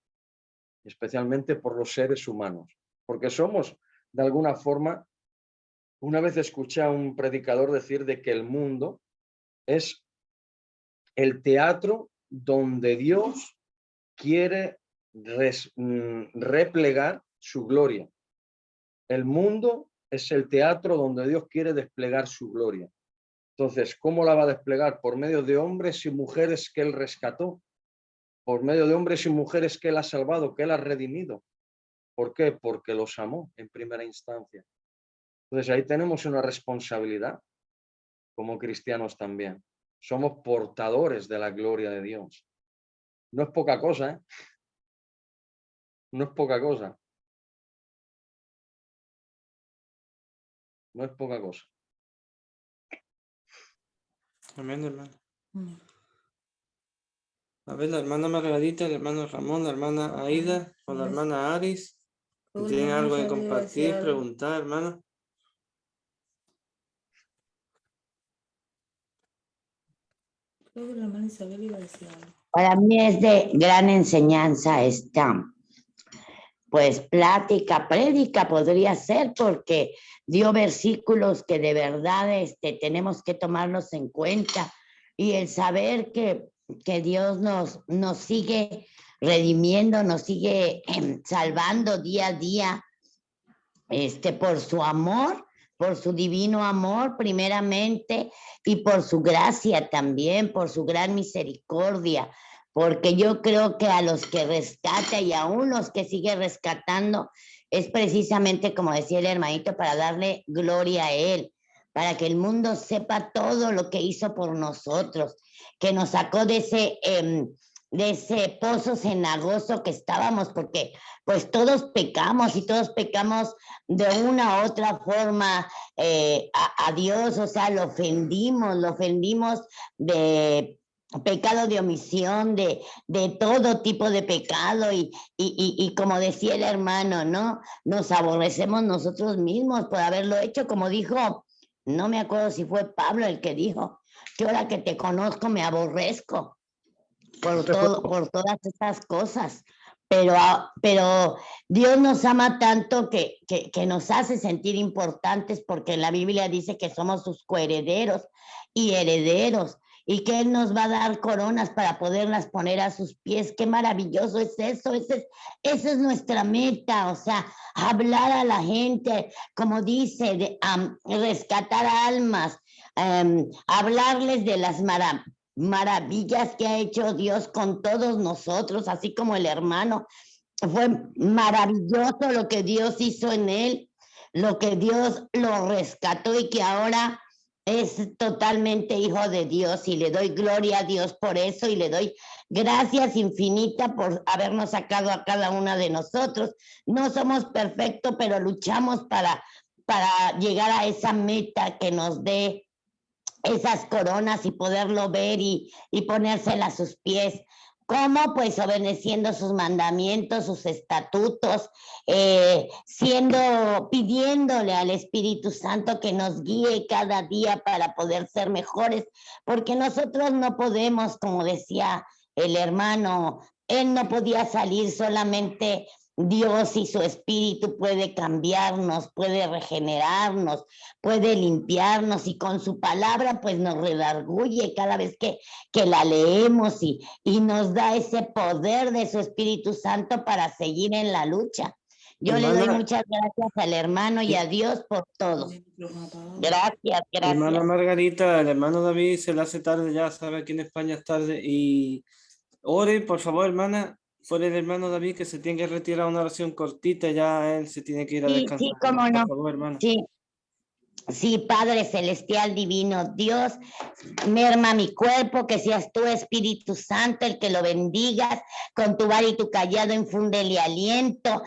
especialmente por los seres humanos, porque somos, de alguna forma, una vez escuché a un predicador decir de que el mundo es el teatro donde Dios quiere replegar su gloria. El mundo es el teatro donde Dios quiere desplegar su gloria. Entonces, ¿cómo la va a desplegar? Por medio de hombres y mujeres que Él rescató, por medio de hombres y mujeres que Él ha salvado, que Él ha redimido. ¿Por qué? Porque los amó en primera instancia. Entonces, ahí tenemos una responsabilidad como cristianos también. Somos portadores de la gloria de Dios. No es poca cosa, ¿eh? No es poca cosa. No es poca cosa. Amén, hermano. Mm. A ver, la hermana Margarita, el hermano Ramón, la hermana Aida o la hermana Aris. Uy, ¿Tienen no, algo que yo le iba a decir compartir, algo. preguntar, hermano? Creo que la hermana Isabel iba a decir algo. Para mí es de gran enseñanza esta, pues plática, prédica podría ser, porque dio versículos que de verdad tenemos que tomarlos en cuenta, y el saber que Dios nos sigue redimiendo, nos sigue salvando día a día, por su amor, por su divino amor primeramente, y por su gracia también, por su gran misericordia, porque yo creo que a los que rescata y aún los que sigue rescatando es precisamente, como decía el hermanito, para darle gloria a Él, para que el mundo sepa todo lo que hizo por nosotros, que nos sacó de ese pozo cenagoso que estábamos, porque pues todos pecamos y todos pecamos de una u otra forma a Dios, o sea, lo ofendimos de pecado de omisión, de todo tipo de pecado, y como decía el hermano, ¿no? Nos aborrecemos nosotros mismos por haberlo hecho, como dijo, no me acuerdo si fue Pablo el que dijo, que ahora que te conozco me aborrezco por todas estas cosas, pero Dios nos ama tanto que nos hace sentir importantes, porque la Biblia dice que somos sus coherederos y herederos, y que Él nos va a dar coronas para poderlas poner a sus pies. Qué maravilloso es eso, esa es nuestra meta, o sea, hablar a la gente, como dice, rescatar almas, hablarles de las maravillas que ha hecho Dios con todos nosotros, así como el hermano. Fue maravilloso lo que Dios hizo en él, lo que Dios lo rescató, y que ahora es totalmente hijo de Dios, y le doy gloria a Dios por eso, y le doy gracias infinitas por habernos sacado a cada una de nosotros. No somos perfectos, pero luchamos para llegar a esa meta que nos dé esas coronas y poderlo ver y ponérselas a sus pies. ¿Cómo? Pues obedeciendo sus mandamientos, sus estatutos, pidiéndole al Espíritu Santo que nos guíe cada día para poder ser mejores, porque nosotros no podemos, como decía el hermano, él no podía salir, solamente Dios y su Espíritu puede cambiarnos, puede regenerarnos, puede limpiarnos, y con su palabra pues nos redarguye cada vez que la leemos, y nos da ese poder de su Espíritu Santo para seguir en la lucha. Yo le doy muchas gracias al hermano y a Dios por todo. Gracias. Hermana Margarita, el hermano David se le hace tarde, ya sabe, aquí en España es tarde, y ore, por favor, hermana, por el hermano David, que se tiene que retirar, una oración cortita, ya él se tiene que ir a descansar. Sí, cómo no. Por favor, hermana. Sí, Padre Celestial Divino Dios, merma mi cuerpo, que seas tú, Espíritu Santo, el que lo bendigas, con tu vara y tu callado infúndele aliento,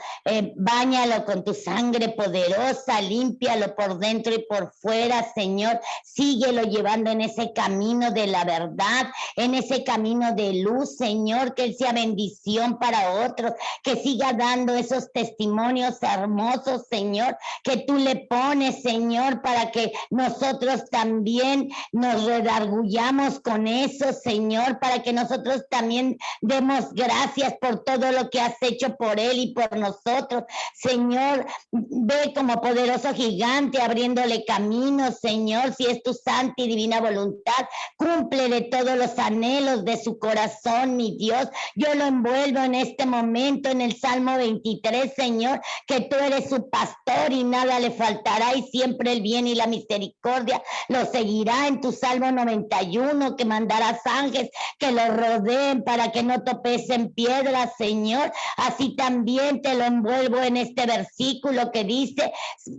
báñalo con tu sangre poderosa, límpialo por dentro y por fuera, Señor, síguelo llevando en ese camino de la verdad, en ese camino de luz, Señor, que él sea bendición para otros, que siga dando esos testimonios hermosos, Señor, que tú le pones, Señor, para que nosotros también nos redarguyamos con eso, Señor, para que nosotros también demos gracias por todo lo que has hecho por él y por nosotros. Señor, ve como poderoso gigante abriéndole caminos, Señor, si es tu santa y divina voluntad, cúmplele todos los anhelos de su corazón, mi Dios. Yo lo envuelvo en este momento en el Salmo 23, Señor, que tú eres su pastor y nada le faltará, y siempre el bien y la misericordia lo seguirá. En tu Salmo 91, que mandarás ángeles que lo rodeen para que no tropecen piedras, Señor. Así también te lo envuelvo en este versículo que dice: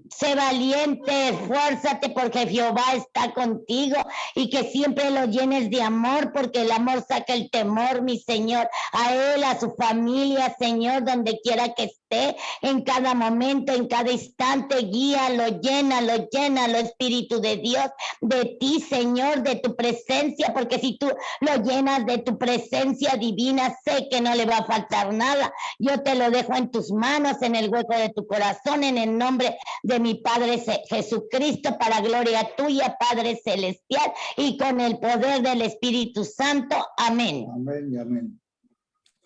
sé valiente, esfuérzate, porque Jehová está contigo, y que siempre lo llenes de amor, porque el amor saca el temor, mi Señor. A él, a su familia, Señor, donde quiera que esté, en cada momento, en cada instante, guíalo, llénalo, llénalo, Espíritu de Dios, de ti, Señor, de tu presencia, porque si tú lo llenas de tu presencia divina, sé que no le va a faltar nada. Yo te lo dejo en tus manos, en el hueco de tu corazón, en el nombre de mi Padre Jesucristo, para gloria tuya, Padre Celestial, y con el poder del Espíritu Santo. Amén. Amén y amén.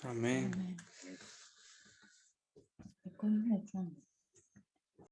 Amén. Amén.